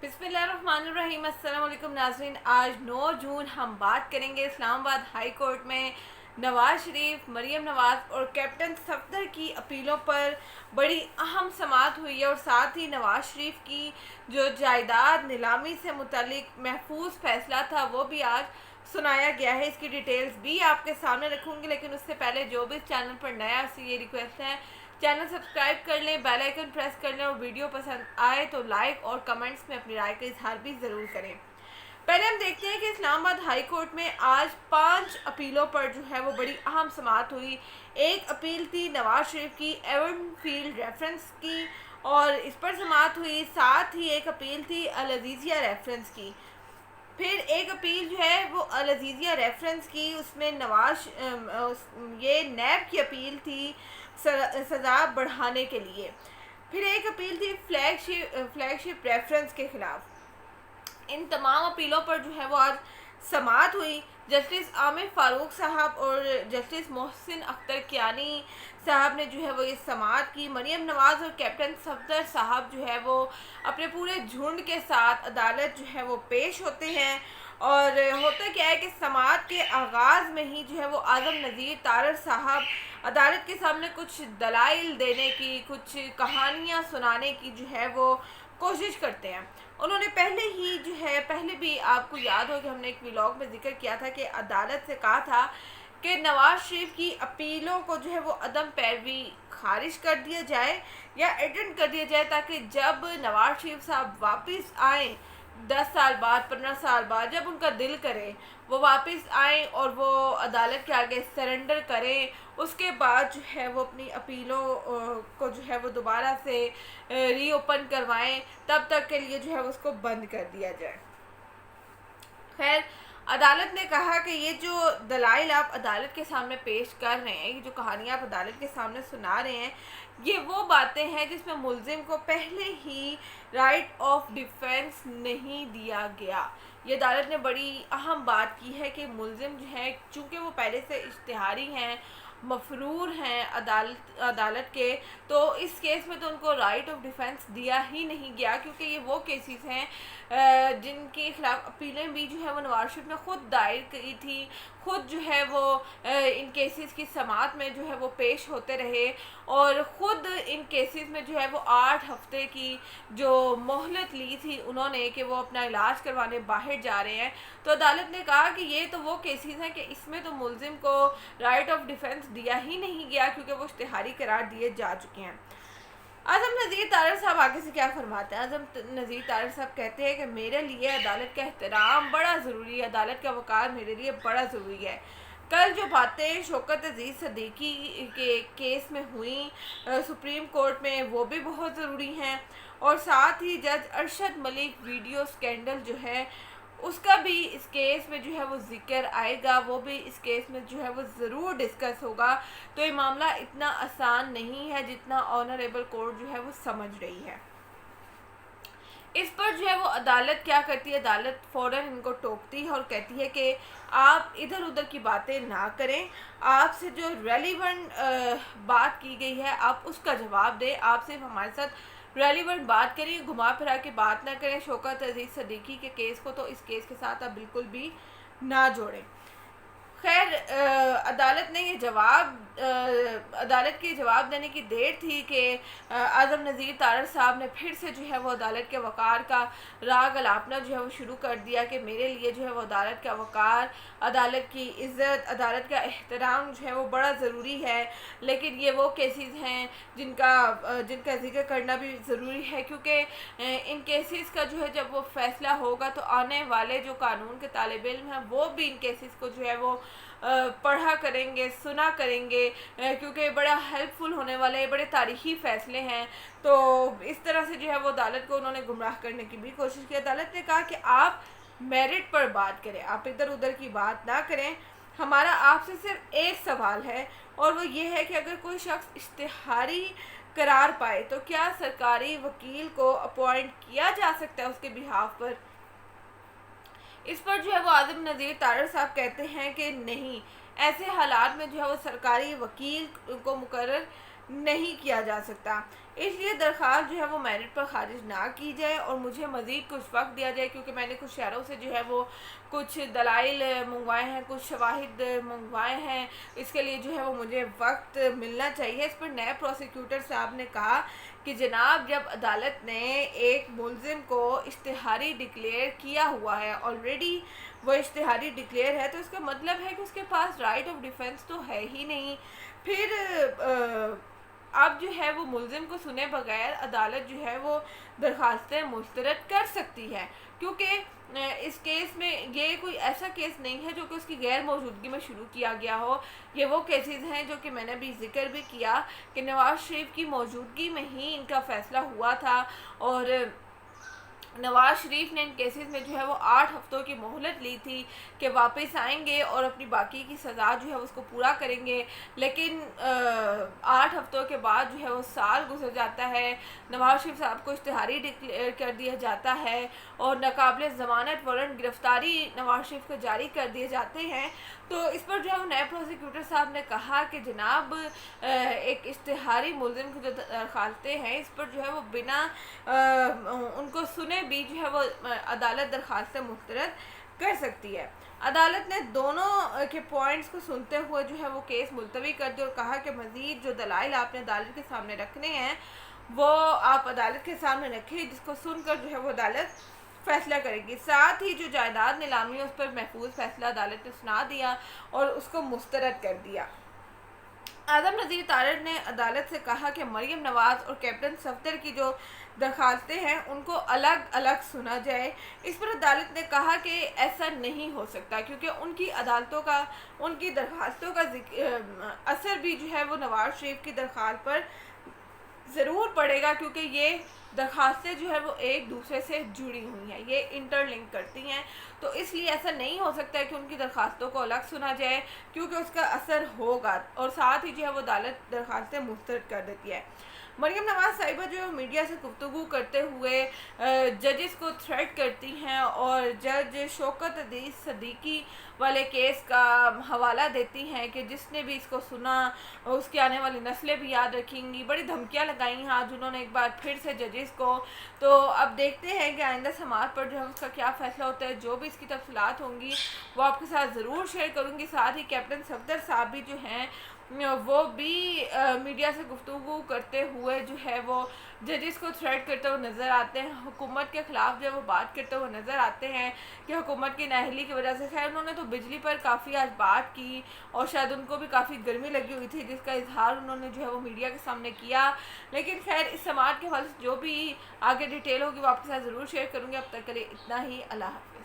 बिस्मिल्लाहिर्रहमानिर्रहीम। अस्सलाम वालेकुम नाज़रीन। आज 9 जून हम बात करेंगे इस्लामाबाद हाई कोर्ट में नवाज़ शरीफ, मरीम नवाज़ और कैप्टन सफदर की अपीलों पर बड़ी अहम समाअत हुई है और साथ ही नवाज़ शरीफ की जो जायदाद नीलामी से मुतालिक महफूज फैसला था वो भी आज सुनाया गया है। इसकी डिटेल्स भी आपके सामने रखूँगी, लेकिन उससे पहले जो भी इस चैनल पर नया है उससे ये रिक्वेस्ट है चैनल सब्सक्राइब कर लें, बेल आइकन प्रेस कर लें और वीडियो पसंद आए तो लाइक और कमेंट्स में अपनी राय का इजहार भी ज़रूर करें। पहले हम देखते हैं कि इस्लामाबाद हाई कोर्ट में आज 5 अपीलों पर जो है वो बड़ी अहम समाअत हुई। एक अपील थी नवाज शरीफ की एवन फील्ड रेफरेंस की और इस पर समाअत हुई। साथ ही एक अपील थी अल अज़ीज़िया रेफरेंस की। फिर एक अपील जो है वो अल अज़ीज़िया रेफरेंस की, उसमें ये नैब की अपील थी सज़ा बढ़ाने के लिए। फिर एक अपील थी फ्लैगशिप रेफरेंस के ख़िलाफ़। इन तमाम अपीलों पर जो है वो आज समाअत हुई। जस्टिस आमिर फ़ारूक साहब और जस्टिस मोहसिन अख्तर कियानी साहब ने जो है वो ये समाअत की। मरीम नवाज़ और कैप्टन सफदर साहब जो है वो अपने पूरे झुंड के साथ अदालत जो है वो पेश होते हैं। और होता क्या है कि समाअत के आगाज़ में ही जो है वो आज़म नज़ीर तारड़ साहब अदालत के सामने कुछ दलाइल देने की, कुछ कहानियाँ सुनाने की जो है वो कोशिश करते हैं। उन्होंने पहले भी आपको याद हो कि हमने एक व्लॉग में जिक्र किया था कि अदालत से कहा था कि नवाज शरीफ की अपीलों को जो है वो अदम पैरवी खारिज कर दिया जाए या एटेंड कर दिया जाए, ताकि जब नवाज शरीफ साहब वापस आएँ 10 साल बाद, 15 साल बाद, जब उनका दिल करे वो वापस आएँ और वो अदालत के आगे सरेंडर करें। उसके बाद जो है वो अपनी अपीलों को जो है वो दोबारा से रीओपन करवाएं। तब तक के लिए जो है उसको बंद कर दिया जाए। खैर, अदालत ने कहा कि ये जो दलाइल आप अदालत के सामने पेश कर रहे हैं, ये जो कहानियाँ आप अदालत के सामने सुना रहे हैं, ये वो बातें हैं जिसमें मुल्ज़िम को पहले ही राइट ऑफ डिफेंस नहीं दिया गया। ये अदालत ने बड़ी अहम बात की है कि मुल्ज़िम जो है, चूँकि वो पहले से इश्तिहारी हैं, मफरूर हैं अदालत के, तो इस केस में तो उनको राइट ऑफ डिफेंस दिया ही नहीं गया, क्योंकि ये वो केसेस हैं जिनके खिलाफ अपीलें भी जो है वो नवाज शरीफ ने ख़ुद दायर की थी, ख़ुद जो है वो इन केसेस की समाअत में जो है वो पेश होते रहे और ख़ुद इन केसेस में जो है वो 8 हफ्ते की जो मोहलत ली थी उन्होंने कि वो अपना इलाज करवाने बाहर जा रहे हैं। तो अदालत ने कहा कि ये तो वो केसेस हैं कि इसमें तो मुल्ज़िम को राइट ऑफ डिफेंस दिया ही नहीं गया, क्योंकि वो इश्तिहारी करार दिए जा चुके हैं। आज़म नज़ीर तारड़ साहब आगे से क्या फरमाते हैं। आज़म नज़ीर तारड़ साहब कहते हैं कि मेरे लिए अदालत का एहतराम बड़ा ज़रूरी है, अदालत का वक़ार मेरे लिए बड़ा ज़रूरी है। कल जो बातें शौकत अजीज़ सिद्दीकी के केस में हुई सुप्रीम कोर्ट में, वो भी बहुत ज़रूरी हैं। और साथ ही जज अरशद मलिक वीडियो स्कैंडल जो है उसका भी इस केस में जो है वो ज़िक्र आएगा, वो भी इस केस में जो है वो ज़रूर डिस्कस होगा। तो ये मामला इतना आसान नहीं है जितना ऑनरेबल कोर्ट जो है वो समझ रही है। इस पर जो है वो अदालत क्या करती है, अदालत फ़ौरन इनको टोकती है और कहती है कि आप इधर उधर की बातें ना करें, आपसे जो रेलिवेंट बात की गई है आप उसका जवाब दें, आप सिर्फ हमारे साथ रेलिवेंट बात करिए, घुमा फिरा के बात ना करें। शौकत अजीज़ सिद्दीकी के केस को तो इस केस के साथ आप बिल्कुल भी ना जोड़ें। खैर, अदालत के जवाब देने की देर थी कि आज़म नज़ीर तारड़ साहब ने फिर से जो है वो अदालत के वक़ार का राग अलापना जो है वो शुरू कर दिया कि मेरे लिए जो है वो अदालत का वक़ार, अदालत की इज़्ज़त, अदालत का एहतराम जो है वो बड़ा ज़रूरी है। लेकिन ये वो केसेस हैं जिनका ज़िक्र करना भी ज़रूरी है, क्योंकि इन केसेस का जो है जब वो फ़ैसला होगा तो आने वाले जो कानून के तालिब इल्म हैं वो भी इन केसेस को जो है वो पढ़ा करेंगे, सुना करेंगे, क्योंकि बड़ा हेल्पफुल होने वाले बड़े तारीख़ी फ़ैसले हैं। तो इस तरह से जो है वो अदालत को उन्होंने गुमराह करने की भी कोशिश की। अदालत ने कहा कि आप मेरिट पर बात करें, आप इधर उधर की बात ना करें। हमारा आपसे सिर्फ एक सवाल है और वो ये है कि अगर कोई शख्स इश्तिहारी करार पाए तो क्या सरकारी वकील को अपॉइंट किया जा सकता है उसके बिहाफ पर। इस पर जो है वो आज़म नज़ीर तारड़ साहब कहते हैं कि नहीं, ऐसे हालात में जो है वो सरकारी वकील को मुकर्रर نہیں کیا جا سکتا، اس لیے درخواست جو ہے وہ میرٹ پر خارج نہ کی جائے اور مجھے مزید کچھ وقت دیا جائے، کیونکہ میں نے کچھ شہروں سے جو ہے وہ کچھ دلائل منگوائے ہیں، کچھ شواہد منگوائے ہیں، اس کے لیے جو ہے وہ مجھے وقت ملنا چاہیے۔ اس پر نئے پروسیکیوٹر صاحب نے کہا کہ جناب جب عدالت نے ایک ملزم کو اشتہاری ڈکلیئر کیا ہوا ہے، آلریڈی وہ اشتہاری ڈکلیئر ہے، تو اس کا مطلب ہے کہ اس کے پاس رائٹ آف ڈیفنس تو ہے ہی نہیں۔ پھر اب جو ہے وہ ملزم کو سنے بغیر عدالت جو ہے وہ درخواستیں مسترد کر سکتی ہے، کیونکہ اس کیس میں یہ کوئی ایسا کیس نہیں ہے جو کہ اس کی غیر موجودگی میں شروع کیا گیا ہو۔ یہ وہ کیسز ہیں جو کہ میں نے بھی ذکر بھی کیا کہ نواز شریف کی موجودگی میں ہی ان کا فیصلہ ہوا تھا، اور نواز شریف نے ان کیسز میں جو ہے وہ 8 ہفتوں کی مہلت لی تھی کہ واپس آئیں گے اور اپنی باقی کی سزا جو ہے اس کو پورا کریں گے، لیکن 8 ہفتوں کے بعد جو ہے وہ سال گزر جاتا ہے، نواز شریف صاحب کو اشتہاری ڈکلیئر کر دیا جاتا ہے اور ناقابل ضمانت وارنٹ گرفتاری نواز شریف کو جاری کر دیے جاتے ہیں۔ تو اس پر جو ہے نئے پروسیکیوٹر صاحب نے کہا کہ جناب ایک اشتہاری ملزم کی جو درخواستیں ہیں اس پر جو ہے وہ بنا ان کو سنے بھی جو ہے وہ عدالت درخواستیں مسترد کر سکتی ہے۔ عدالت نے دونوں کے پوائنٹس کو سنتے ہوئے جو ہے وہ کیس ملتوی کر دیا اور کہا کہ مزید جو دلائل آپ نے عدالت کے سامنے رکھنے ہیں وہ آپ عدالت کے سامنے رکھیں، جس کو سن کر جو ہے وہ عدالت فیصلہ کرے گی۔ ساتھ ہی جو جائیداد نیلامی ہے اس پر محفوظ فیصلہ عدالت نے سنا دیا اور اس کو مسترد کر دیا۔ اعظم نذیر تارڑ نے عدالت سے کہا کہ مریم نواز اور کیپٹن صفدر کی جو درخواستیں ہیں ان کو الگ الگ سنا جائے۔ اس پر عدالت نے کہا کہ ایسا نہیں ہو سکتا، کیونکہ ان کی درخواستوں کا اثر بھی جو ہے وہ نواز شریف کی درخواست پر ضرور پڑے گا، کیونکہ یہ درخواستیں جو ہے وہ ایک دوسرے سے جڑی ہوئی ہیں، یہ انٹر لنک کرتی ہیں، تو اس لیے ایسا نہیں ہو سکتا ہے کہ ان کی درخواستوں کو الگ سنا جائے، کیونکہ اس کا اثر ہوگا، اور ساتھ ہی جو ہے وہ عدالت درخواستیں مسترد کر دیتی ہے۔ مریم نواز صاحبہ جو میڈیا سے گفتگو کرتے ہوئے ججز کو تھریٹ کرتی ہیں اور جج شوکت عزیز صدیقی والے کیس کا حوالہ دیتی ہیں کہ جس نے بھی اس کو سنا اس کی آنے والی نسلیں بھی یاد رکھیں گی، بڑی دھمکیاں لگائی ہیں آج انہوں نے ایک بار پھر سے ججز کو۔ تو اب دیکھتے ہیں کہ آئندہ سماعت پر جو ہے اس کا کیا فیصلہ ہوتا ہے، جو بھی اس کی تفصیلات ہوں گی وہ آپ کے ساتھ ضرور شیئر کروں گی۔ ساتھ ہی کیپٹن صفدر صاحب بھی جو ہیں وہ بھی میڈیا سے گفتگو کرتے ہوئے جو ہے وہ ججز کو تھریٹ کرتے ہوئے نظر آتے ہیں، حکومت کے خلاف جو ہے وہ بات کرتے ہوئے نظر آتے ہیں کہ حکومت کی نااہلی کی وجہ سے، خیر انہوں نے تو بجلی پر کافی آج بات کی اور شاید ان کو بھی کافی گرمی لگی ہوئی تھی جس کا اظہار انہوں نے جو ہے وہ میڈیا کے سامنے کیا، لیکن خیر اس سماعت کے حوالے سے جو بھی آگے ڈیٹیل ہوگی وہ آپ کے ساتھ ضرور شیئر کروں گی۔ اب تک کے لیے اتنا ہی، اللہ حافظ۔